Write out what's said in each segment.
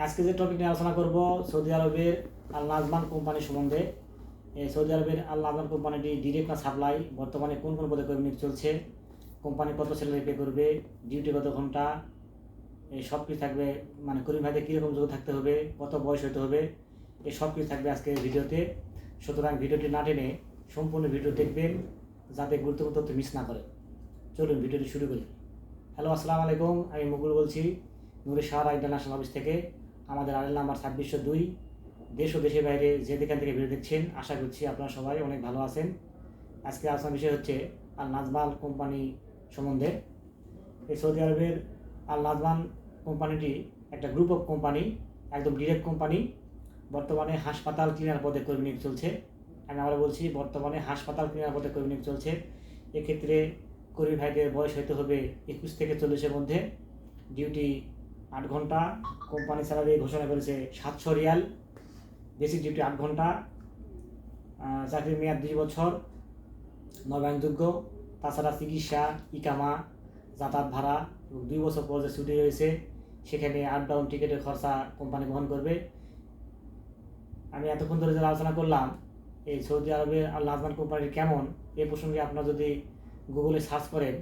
আজকে যে টপিক নিয়ে আলোচনা করব সৌদি আরবের আল নাজমান কোম্পানি সম্বন্ধে। এই সৌদি আরবের আল নাজমান কোম্পানিটি ডিরেক্ট না সাপ্লাই, বর্তমানে কোন কোন পদে কর্মী নিয়োগ চলছে, কোম্পানি কত স্যালারি পে করবে, ডিউটি কত ঘন্টা, এই সব কিছু থাকবে। মানে কর্মী ভাইদের কীরকম যোগ্য থাকতে হবে, কত বয়স হতে হবে, এই সব কিছু থাকবে আজকের ভিডিওতে। সুতরাং ভিডিওটি না টেনে সম্পূর্ণ ভিডিও দেখবেন যাতে গুরুত্বপূর্ণ তথ্য মিস না করে। চলুন ভিডিওটি শুরু করি। হ্যালো, আসসালামু আলাইকুম। আমি মুকুল বলছি নুরে শাহরা ইন্টারন্যাশনাল অফিস থেকে। আমাদের আরএল নাম্বার 2602। দেশ ও দেশের বাইরে যে যেখান থেকে ভিডিও দেখছেন, আশা করছি আপনারা সবাই অনেক ভালো আছেন। আজকে আলোচনার বিষয় হচ্ছে আল নাজমান কোম্পানি সম্বন্ধে। এই সৌদি আরবের আল নাজমান কোম্পানিটি একটা গ্রুপ অফ কোম্পানি, একদম ডিরেক্ট কোম্পানি। বর্তমানে হাসপাতাল ক্লিনার পদে কর্মী নিয়োগ চলছে। আমি আবার বলছি, বর্তমানে হাসপাতাল ক্লিনার পদে কর্মী নিয়োগ চলছে। এক্ষেত্রে কর্মী ভাইদের বয়স হতে হবে 21 থেকে 40-এর মধ্যে। ডিউটি 8 ঘন্টা। কোম্পানি স্যালারি ঘোষণা করেছে 700 রিয়াল। বেসিক ডিউটি 8 ঘন্টা। চাকরির মেয়াদ 2 বছর, নবায়নযোগ্য। তাছাড়া চিকিৎসা, ইকামা, যাতায়াত ভাড়া এবং 2 বছর পর যে ছুটি রয়েছে সেখানে আপ ডাউন টিকিটের খরচা কোম্পানি বহন করবে। আমি এতক্ষণ ধরে যারা আলোচনা করলাম এই সৌদি আরবের আল নাজমান কোম্পানির কেমন, এ প্রসঙ্গে আপনারা যদি গুগলে সার্চ করেন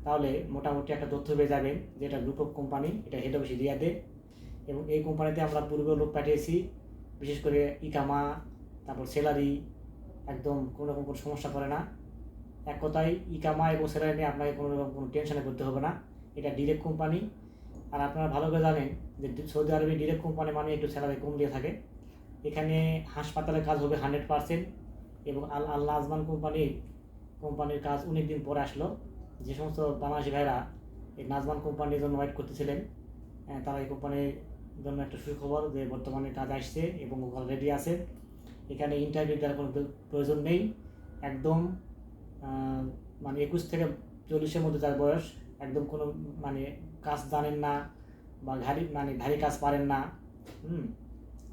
তাহলে মোটামুটি একটা তথ্য পেয়ে যাবেন যে এটা গ্রুপ অফ কোম্পানি, এটা হেড অফিস রিয়াদে। এবং এই কোম্পানিতে আমরা পূর্বেও লোক পাঠিয়েছি, বিশেষ করে ইকামা, তারপর স্যালারি, একদম কোনো রকম কোনো সমস্যা করে না। এক কথায় ইকামা এবং স্যালারি নিয়ে আপনাকে কোনো রকম কোনো টেনশনে করতে হবে না। এটা ডিরেক্ট কোম্পানি। আর আপনারা ভালো করে জানেন যে সৌদি আরবে ডিরেক্ট কোম্পানি মানে একটু স্যালারি কম দিয়ে থাকে। এখানে হাসপাতালের কাজ হবে 100%। এবং আল আল নাজমান কোম্পানির কাজ অনেক দিন পরে আসলো। যে সমস্ত বাংলাদেশি ভাইরা এই নাজমান কোম্পানির জন্য ওয়েট করতেছিলেন, তারা এই কোম্পানির জন্য একটা সুখবর যে বর্তমানে কাজ আসছে এবং রেডি আছে। এখানে ইন্টারভিউ দেওয়ার কোনো প্রয়োজন নেই। একদম মানে 21 থেকে 40-এর মধ্যে যার বয়স, একদম কোনো মানে কাজ জানেন না বা ভারী কাজ পারেন না,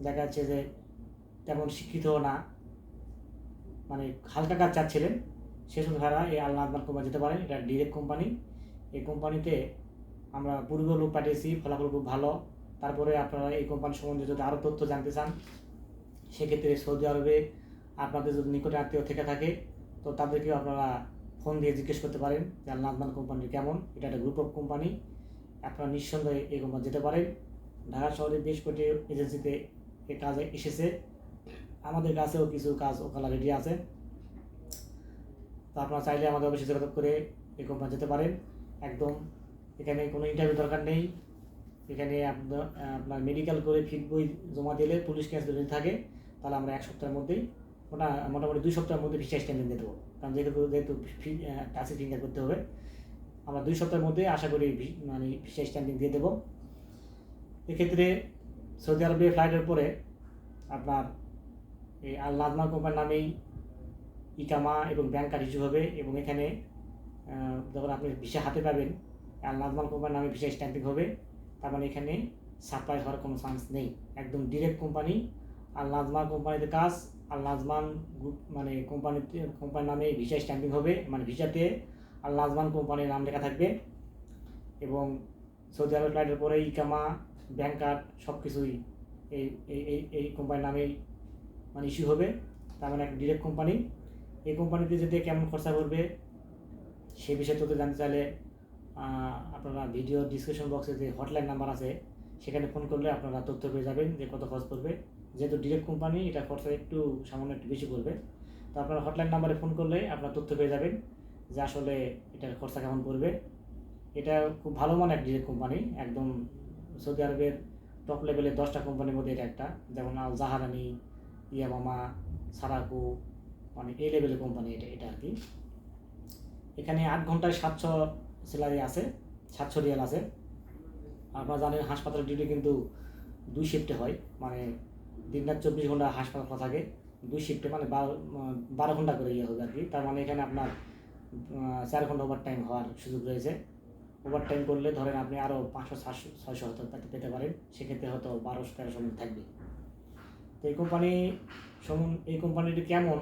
দেখা যাচ্ছে যে তেমন শিক্ষিতও না, মানে হালকা কাজ চাচ্ছিলেন, সেসব ভাড়া এই আল নাজমান কোম্পানি যেতে পারেন। এটা ডিরেক্ট কোম্পানি। এই কোম্পানিতে আমরা পূর্বেও লোক পাঠিয়েছি, ফলাফল খুব ভালো। তারপরে আপনারা এই কোম্পানি সম্বন্ধে যদি আরও তথ্য জানতে চান, সেক্ষেত্রে সৌদি আরবে আপনাদের যদি নিকটে আত্মীয় থেকে থাকে তো তাদেরকেও আপনারা ফোন দিয়ে জিজ্ঞেস করতে পারেন যে আল নাজমান কোম্পানি কেমন। এটা একটা গ্রুপ অফ কোম্পানি, আপনারা নিঃসন্দেহে এই কোম্পানি যেতে পারেন। ঢাকা শহরে বেশ কয়েকটি এজেন্সিতে এই কাজে এসেছে, আমাদের কাছেও কিছু কাজ ওখানে রেডি আছে। তো আপনারা চাইলে আমাদের অফিসে যোগাযোগ করে এই কোম্পানি যেতে পারেন। একদম এখানে কোনো ইন্টারভিউ দরকার নেই। এখানে আপনার মেডিকেল করে ফিট বই জমা দিলে পুলিশ কেস যদি থাকে তাহলে আমরা 1 সপ্তাহের মধ্যেই, ওটা মোটামুটি 2 সপ্তাহের মধ্যে ভিসা স্ট্যাম্পিং দিয়ে দেবো। কারণ যেহেতু টাচি ফিঙ্গার করতে হবে, আমরা 2 সপ্তাহের মধ্যে আশা করি মানে ভিসা স্ট্যাম্পিং দিয়ে দেবো। এক্ষেত্রে সৌদি আরবে ফ্লাইটের পরে আপনার এই আল নাজমান কোম্পানির নামেই ইকামা এবং ব্যাংক কার্ড ইস্যু হবে। এবং এখানে যখন আপনি ভিসা হাতে পাবেন, আল নাজমান কোম্পানির নামে ভিসা স্ট্যাম্পিং হবে। তার মানে এখানে সাপ্লাই হওয়ার কোনো চান্স নেই। একদম ডিরেক্ট কোম্পানি, আল নাজমান কোম্পানিতে কাজ। আল নাজমান গ্রুপ মানে কোম্পানির নামে ভিসা স্ট্যাম্পিং হবে, মানে ভিসাতে আল নাজমান কোম্পানির নাম লেখা থাকবে। এবং সৌদি আরব ফ্লাইটের পরে ইকামা, ব্যাংক কার্ড সব কিছুই এই এই এই কোম্পানির নামেই মানে ইস্যু হবে। তার মানে একটা ডিরেক্ট কোম্পানি। এই কোম্পানিতে যেতে কেমন খরচা করবে সে বিষয়ে তথ্য জানতে চাইলে আপনারা ভিডিও ডিসক্রিপশন বক্সে যে হটলাইন নাম্বার আছে সেখানে ফোন করলে আপনারা তথ্য পেয়ে যাবেন যে কত খরচ পড়বে। যেহেতু ডিরেক্ট কোম্পানি, এটা খরচা সামান্য একটু বেশি পড়বে। তো আপনারা হটলাইন নাম্বারে ফোন করলে আপনারা তথ্য পেয়ে যাবেন যে আসলে এটার খরচা কেমন পড়বে। এটা খুব ভালো মানের একটা ডিরেক্ট কোম্পানি, একদম সৌদি আরবের টপ লেভেলের 10টা কোম্পানির মধ্যে এটা একটা। যেমন আল জাহারানি, ইয়ামামা, সারাকো, মানে এই লেভেলের কোম্পানি এটা আর কি। এখানে 8 ঘন্টায় 700 স্যালারি আছে, 700 রিয়াল আছে। আপনারা জানেন হাসপাতালের ডিউটি কিন্তু 2 শিফটে হয়, মানে দিন-রাত 24 ঘন্টা হাসপাতাল খোলা থাকে। 2 শিফটে মানে 12 ঘন্টা করে হবে আর কি। তার মানে এখানে আপনার 4 ঘন্টা ওভার টাইম হওয়ার সুযোগ রয়েছে। ওভার টাইম করলে ধরেন আপনি আরও 500-600 হয়তো পেতে পারেন, সেক্ষেত্রে হয়তো 1200-1300 থাকবে। তো এই কোম্পানিটি কেমন,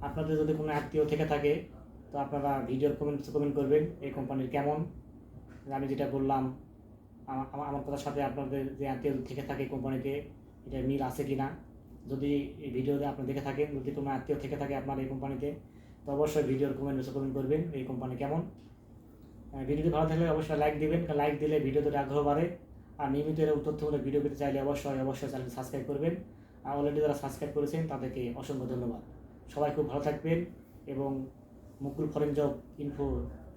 আপনাদের যদি কোনো আত্মীয় থেকে থাকে তো আপনারা ভিডিওর কমেন্ট করবেন এই কোম্পানির কেমন। আমি যেটা বললাম আমার কথার সাথে আপনাদের যে আত্মীয় থেকে থাকে কোম্পানিতে এটা মিল আছে কি না। যদি এই ভিডিওতে আপনি দেখে থাকেন, যদি কোনো আত্মীয় থেকে থাকে আপনার এই কোম্পানিতে, তো অবশ্যই ভিডিওর কমেন্ট করবেন এই কোম্পানি কেমন। ভিডিওটি ভালো থাকলে অবশ্যই লাইক দিবেন, লাইক দিলে ভিডিওতে আগ্রহ বাড়ে। আর নিয়মিত এরকম তথ্যমূলক ভিডিও পেতে চাইলে অবশ্যই চ্যানেলটি সাবস্ক্রাইব করবেন। আর অলরেডি যারা সাবস্ক্রাইব করেছেন তাদেরকে অসংখ্য ধন্যবাদ। সবাই খুব ভালো থাকবেন এবং Mukul foreign job info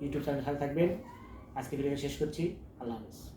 YouTube channel সাথে থাকবেন। আজকে ভিডিও শেষ করছি। আল্লাহ হাফেজ।